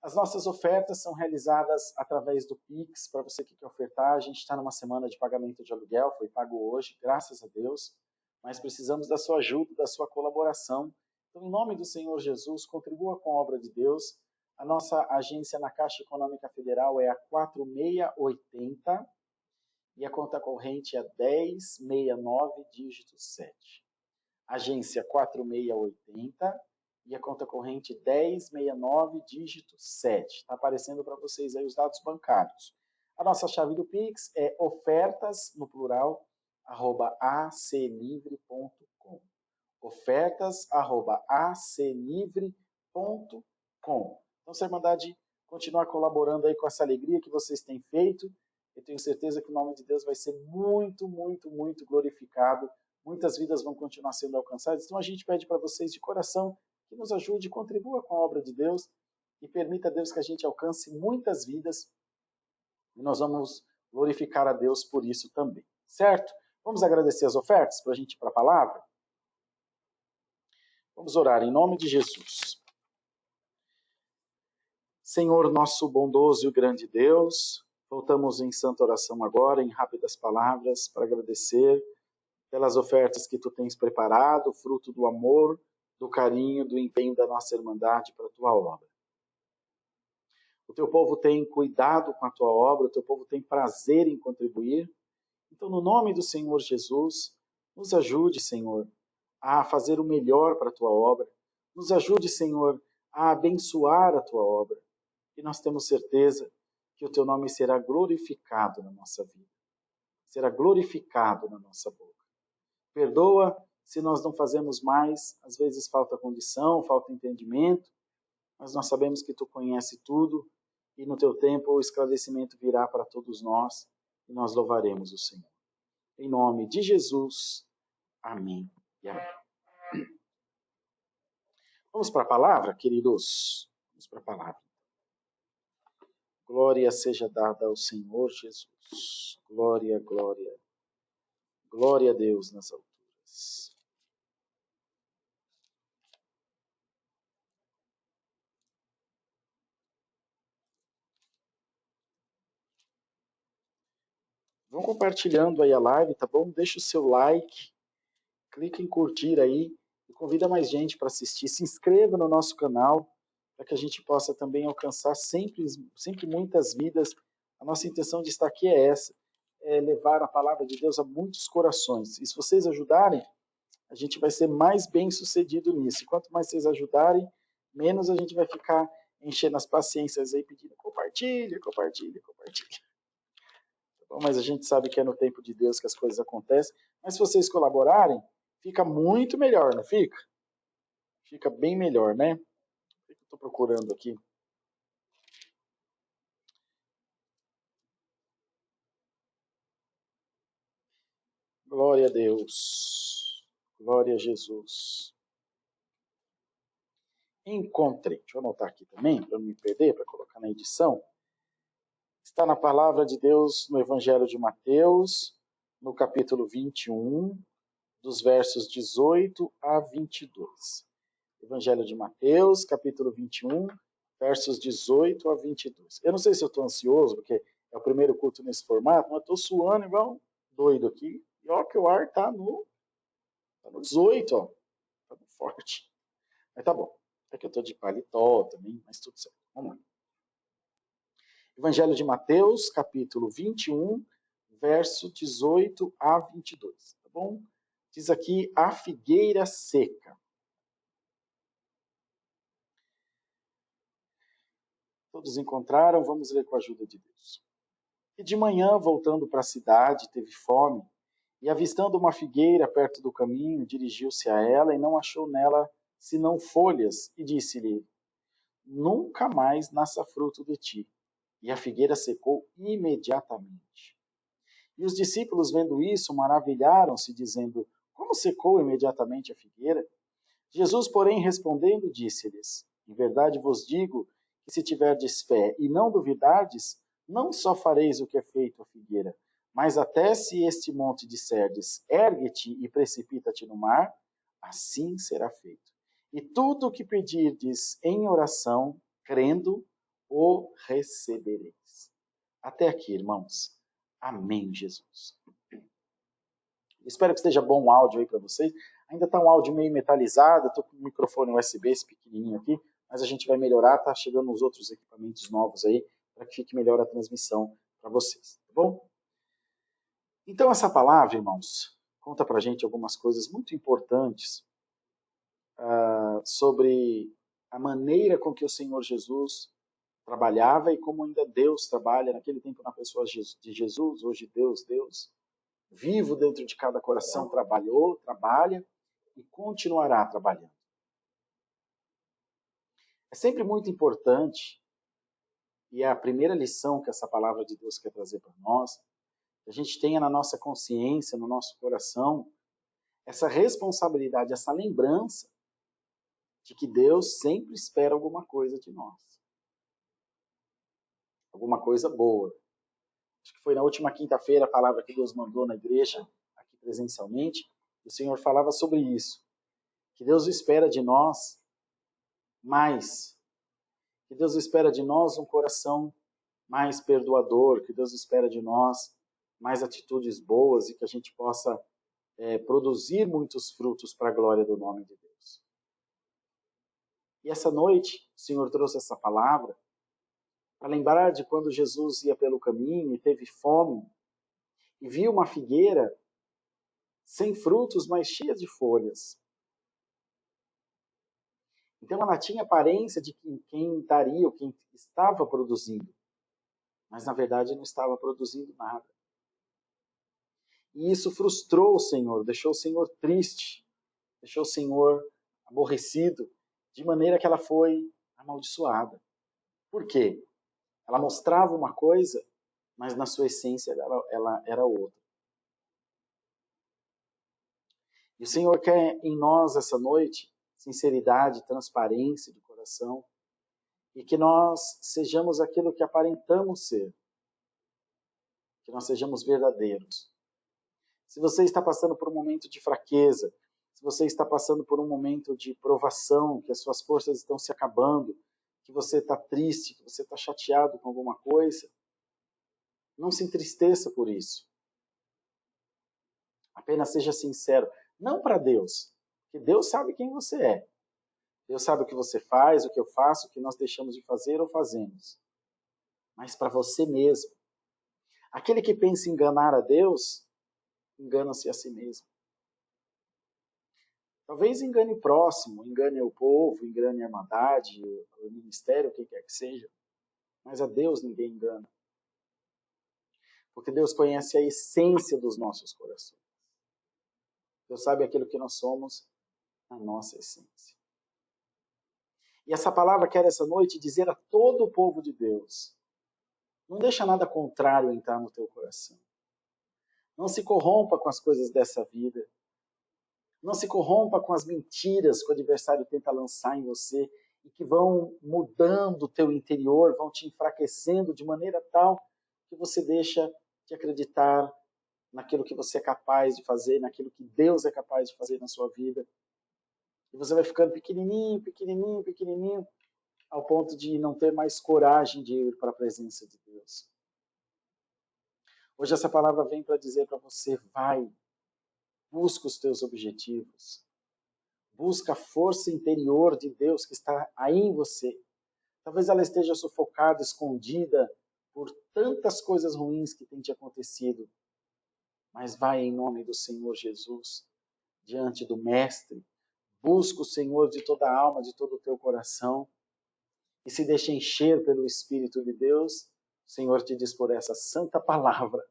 As nossas ofertas são realizadas através do Pix, para você que quer ofertar. A gente está numa semana de pagamento de aluguel, foi pago hoje, graças a Deus, mas precisamos da sua ajuda, da sua colaboração. Então, em nome do Senhor Jesus, contribua com a obra de Deus. A nossa agência na Caixa Econômica Federal é a 4680 e a conta corrente é 1069, dígito 7. Agência 4680 e a conta corrente 1069, dígito 7. Está aparecendo para vocês aí os dados bancários. A nossa chave do Pix é ofertas, no plural, @aclivre.com. ofertas@aclivre.com. Então, se a Irmandade continuar colaborando aí com essa alegria que vocês têm feito, eu tenho certeza que o nome de Deus vai ser muito, muito, muito glorificado. Muitas vidas vão continuar sendo alcançadas. Então, a gente pede para vocês de coração que nos ajude, contribua com a obra de Deus e permita a Deus que a gente alcance muitas vidas. E nós vamos glorificar a Deus por isso também, certo? Vamos agradecer as ofertas para a gente ir para a palavra? Vamos orar em nome de Jesus. Senhor, nosso bondoso e grande Deus, voltamos em santa oração agora, em rápidas palavras, para agradecer pelas ofertas que tu tens preparado, fruto do amor, do carinho, do empenho da nossa Irmandade para a tua obra. O teu povo tem cuidado com a tua obra, o teu povo tem prazer em contribuir. Então, no nome do Senhor Jesus, nos ajude, Senhor, a fazer o melhor para a tua obra. Nos ajude, Senhor, a abençoar a tua obra. E nós temos certeza que o teu nome será glorificado na nossa vida. Será glorificado na nossa boca. Perdoa se nós não fazemos mais, às vezes falta condição, falta entendimento, mas nós sabemos que tu conhece tudo e no teu tempo o esclarecimento virá para todos nós e nós louvaremos o Senhor. Em nome de Jesus, amém e amém. Vamos para a palavra, queridos? Vamos para a palavra. Glória seja dada ao Senhor Jesus. Glória, glória. Glória a Deus nas alturas. Vão compartilhando aí a live, tá bom? Deixa o seu like, clica em curtir aí e convida mais gente para assistir. Se inscreva no nosso canal para que a gente possa também alcançar sempre muitas vidas. A nossa intenção de estar aqui é essa, é levar a palavra de Deus a muitos corações. E se vocês ajudarem, a gente vai ser mais bem sucedido nisso. E quanto mais vocês ajudarem, menos a gente vai ficar enchendo as paciências aí, pedindo compartilha, compartilha, compartilha. Tá bom? Mas a gente sabe que é no tempo de Deus que as coisas acontecem. Mas se vocês colaborarem, fica muito melhor, não fica? Fica bem melhor, né? O que eu estou procurando aqui? Glória a Deus. Glória a Jesus. Encontrei. Deixa eu anotar aqui também, para não me perder, para colocar na edição. Está na palavra de Deus no Evangelho de Mateus, no capítulo 21, dos versos 18 a 22. Evangelho de Mateus, capítulo 21, versos 18 a 22. Eu não sei se eu estou ansioso, porque é o primeiro culto nesse formato, mas estou suando igual doido aqui. E olha que o ar está no 18, ó. Está forte. Mas tá bom. É que eu estou de paletó também, mas tudo certo. Vamos lá. Evangelho de Mateus, capítulo 21, verso 18 a 22. Tá bom? Diz aqui a figueira seca. Todos encontraram? Vamos ler com a ajuda de Deus. E de manhã, voltando para a cidade, teve fome, e avistando uma figueira perto do caminho, dirigiu-se a ela e não achou nela senão folhas, e disse-lhe: nunca mais nasça fruto de ti. E a figueira secou imediatamente. E os discípulos, vendo isso, maravilharam-se, dizendo: como secou imediatamente a figueira? Jesus, porém, respondendo, disse-lhes: em verdade vos digo que se tiverdes fé e não duvidardes, não só fareis o que é feito à figueira, mas até se este monte disserdes, ergue-te e precipita-te no mar, assim será feito. E tudo o que pedirdes em oração, crendo, recebereis. Até aqui, irmãos. Amém, Jesus. Espero que esteja bom o áudio aí para vocês. Ainda está um áudio meio metalizado, estou com o microfone USB, esse pequenininho aqui, mas a gente vai melhorar, tá chegando os outros equipamentos novos aí, para que fique melhor a transmissão para vocês, tá bom? Então essa palavra, irmãos, conta para a gente algumas coisas muito importantes sobre a maneira com que o Senhor Jesus trabalhava e como ainda Deus trabalha naquele tempo na pessoa de Jesus, hoje Deus, vivo dentro de cada coração, trabalha e continuará trabalhando. É sempre muito importante, e é a primeira lição que essa palavra de Deus quer trazer para nós, que a gente tenha na nossa consciência, no nosso coração, essa responsabilidade, essa lembrança de que Deus sempre espera alguma coisa de nós. Alguma coisa boa. Acho que foi na última quinta-feira a palavra que Deus mandou na igreja, aqui presencialmente, o Senhor falava sobre isso. Que Deus espera de nós mais. Que Deus espera de nós um coração mais perdoador. Que Deus espera de nós mais atitudes boas e que a gente possa produzir muitos frutos para a glória do nome de Deus. E essa noite, o Senhor trouxe essa palavra para lembrar de quando Jesus ia pelo caminho e teve fome e viu uma figueira sem frutos, mas cheia de folhas. Então ela tinha aparência de quem estaria ou quem estava produzindo, mas na verdade não estava produzindo nada. E isso frustrou o Senhor, deixou o Senhor triste, deixou o Senhor aborrecido, de maneira que ela foi amaldiçoada. Por quê? Ela mostrava uma coisa, mas na sua essência ela era outra. E o Senhor quer em nós essa noite sinceridade, transparência de coração, e que nós sejamos aquilo que aparentamos ser, que nós sejamos verdadeiros. Se você está passando por um momento de fraqueza, se você está passando por um momento de provação, que as suas forças estão se acabando, que você está triste, que você está chateado com alguma coisa, não se entristeça por isso. Apenas seja sincero. Não para Deus, porque Deus sabe quem você é. Deus sabe o que você faz, o que eu faço, o que nós deixamos de fazer ou fazemos. Mas para você mesmo. Aquele que pensa em enganar a Deus, engana-se a si mesmo. Talvez engane o próximo, engane o povo, engane a irmandade, o ministério, o que quer que seja. Mas a Deus ninguém engana. Porque Deus conhece a essência dos nossos corações. Deus sabe aquilo que nós somos, a nossa essência. E essa palavra quer essa noite dizer a todo o povo de Deus: não deixa nada contrário entrar no teu coração. Não se corrompa com as coisas dessa vida. Não se corrompa com as mentiras que o adversário tenta lançar em você e que vão mudando o teu interior, vão te enfraquecendo de maneira tal que você deixa de acreditar naquilo que você é capaz de fazer, naquilo que Deus é capaz de fazer na sua vida. E você vai ficando pequenininho, pequenininho, pequenininho, ao ponto de não ter mais coragem de ir para a presença de Deus. Hoje essa palavra vem para dizer para você: vai, busca os teus objetivos. Busca a força interior de Deus que está aí em você. Talvez ela esteja sufocada, escondida por tantas coisas ruins que têm te acontecido. Mas vai em nome do Senhor Jesus, diante do Mestre. Busca o Senhor de toda a alma, de todo o teu coração. E se deixa encher pelo Espírito de Deus. O Senhor te diz por essa santa palavra: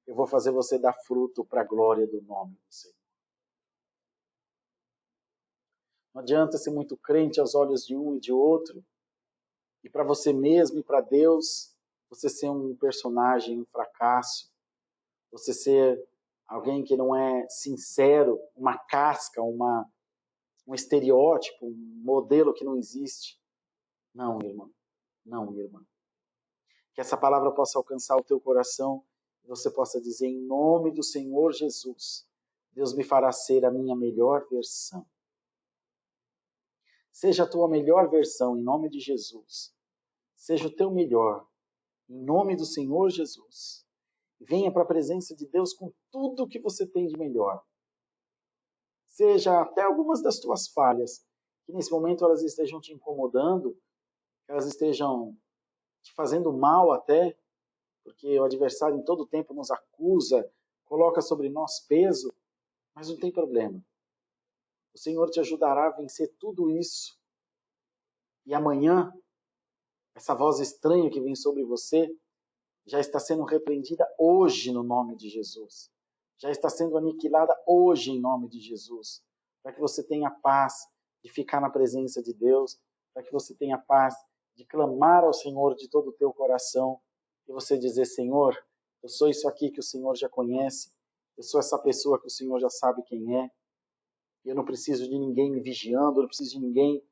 eu vou fazer você dar fruto para a glória do nome do Senhor. Não adianta ser muito crente aos olhos de um e de outro, e para você mesmo e para Deus, você ser um personagem, um fracasso, você ser alguém que não é sincero, uma casca, um estereótipo, um modelo que não existe. Não, irmão. Não, irmã. Que essa palavra possa alcançar o teu coração e você possa dizer: em nome do Senhor Jesus, Deus me fará ser a minha melhor versão. Seja a tua melhor versão, em nome de Jesus. seja o teu melhor, em nome do Senhor Jesus. Venha para a presença de Deus com tudo que você tem de melhor. Seja até algumas das tuas falhas, que nesse momento elas estejam te incomodando, que elas estejam te fazendo mal até, porque o adversário em todo tempo nos acusa, coloca sobre nós peso, mas não tem problema. O Senhor te ajudará a vencer tudo isso. E amanhã, essa voz estranha que vem sobre você já está sendo repreendida hoje no nome de Jesus. Já está sendo aniquilada hoje em nome de Jesus. Para que você tenha paz de ficar na presença de Deus, para que você tenha paz de clamar ao Senhor de todo o teu coração, e você dizer, Senhor, eu sou isso aqui que o Senhor já conhece, eu sou essa pessoa que o Senhor já sabe quem é, eu não preciso de ninguém me vigiando, eu não preciso de ninguém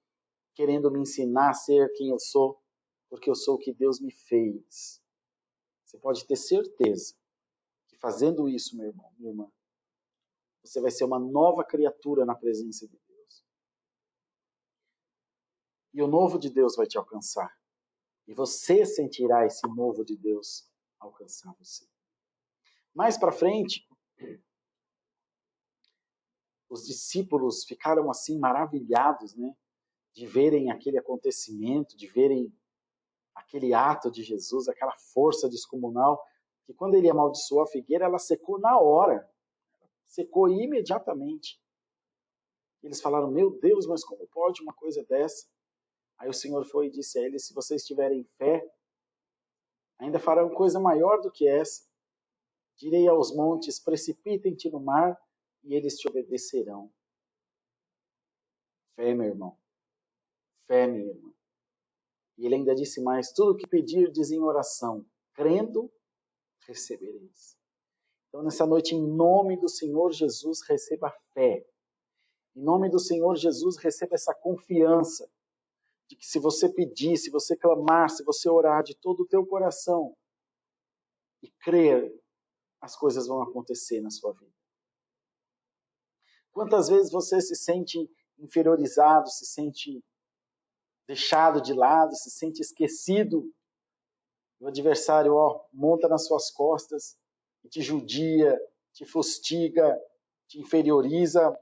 querendo me ensinar a ser quem eu sou, porque eu sou o que Deus me fez. Você pode ter certeza que fazendo isso, meu irmão, minha irmã, você vai ser uma nova criatura na presença de Deus. E o novo de Deus vai te alcançar. E você sentirá esse novo de Deus alcançar você. Mais para frente, os discípulos ficaram assim maravilhados, né, de verem aquele acontecimento, de verem aquele ato de Jesus, aquela força descomunal, que quando ele amaldiçoou a figueira, ela secou na hora. Secou imediatamente. Eles falaram, meu Deus, mas como pode uma coisa dessa? Aí o Senhor foi e disse a eles, se vocês tiverem fé, ainda farão coisa maior do que essa. Direi aos montes, precipitem-te no mar, e eles te obedecerão. Fé, meu irmão. Fé, minha irmã. E ele ainda disse mais, tudo o que pedirdes em oração, crendo, recebereis. Então, nessa noite, em nome do Senhor Jesus, receba fé. Em nome do Senhor Jesus, receba essa confiança de que se você pedir, se você clamar, se você orar de todo o teu coração e crer, as coisas vão acontecer na sua vida. Quantas vezes você se sente inferiorizado, se sente deixado de lado, se sente esquecido? O adversário monta nas suas costas e te judia, te fustiga, te inferioriza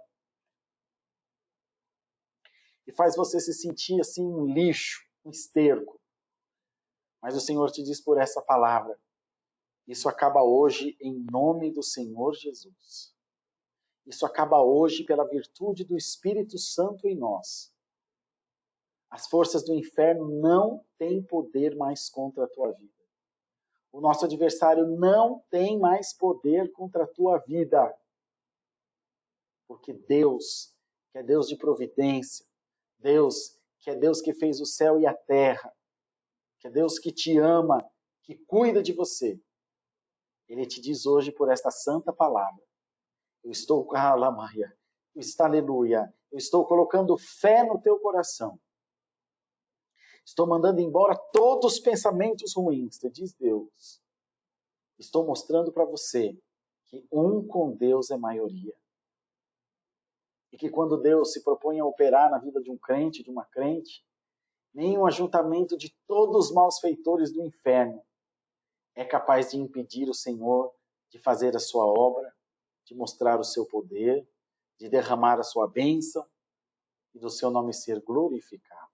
e faz você se sentir assim um lixo, um esterco. Mas o Senhor te diz por essa palavra, isso acaba hoje em nome do Senhor Jesus. Isso acaba hoje pela virtude do Espírito Santo em nós. As forças do inferno não têm poder mais contra a tua vida. O nosso adversário não tem mais poder contra a tua vida. Porque Deus, que é Deus de providência, Deus, que é Deus que fez o céu e a terra, que é Deus que te ama, que cuida de você, Ele te diz hoje por esta santa palavra, eu estou, aleluia, eu estou colocando fé no teu coração. Estou mandando embora todos os pensamentos ruins, te diz Deus. Estou mostrando para você que um com Deus é maioria. E que quando Deus se propõe a operar na vida de um crente, de uma crente, nenhum ajuntamento de todos os malfeitores do inferno é capaz de impedir o Senhor de fazer a sua obra, de mostrar o seu poder, de derramar a sua bênção e do seu nome ser glorificado.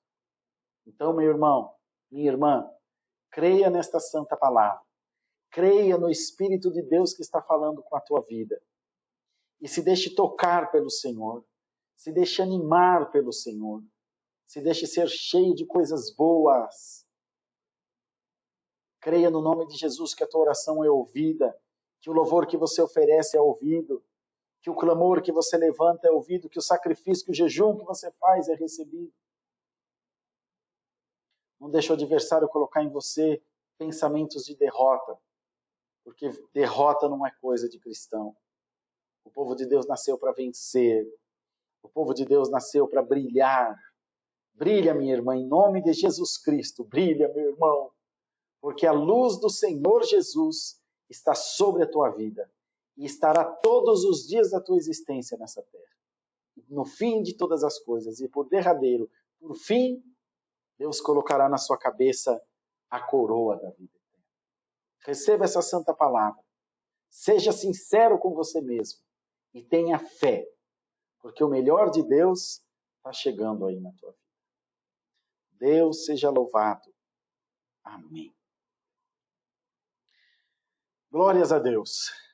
Então, meu irmão, minha irmã, creia nesta santa palavra. Creia no Espírito de Deus que está falando com a tua vida. E se deixe tocar pelo Senhor. Se deixe animar pelo Senhor. Se deixe ser cheio de coisas boas. Creia no nome de Jesus que a tua oração é ouvida, que o louvor que você oferece é ouvido, que o clamor que você levanta é ouvido, que o sacrifício, que o jejum que você faz é recebido. Não deixe o adversário colocar em você pensamentos de derrota, porque derrota não é coisa de cristão. O povo de Deus nasceu para vencer. O povo de Deus nasceu para brilhar. Brilha, minha irmã, em nome de Jesus Cristo. Brilha, meu irmão. Porque a luz do Senhor Jesus está sobre a tua vida. E estará todos os dias da tua existência nessa terra. No fim de todas as coisas. E por derradeiro, por fim, Deus colocará na sua cabeça a coroa da vida eterna. Receba essa santa palavra. Seja sincero com você mesmo e tenha fé, porque o melhor de Deus está chegando aí na tua vida. Deus seja louvado. Amém. Glórias a Deus.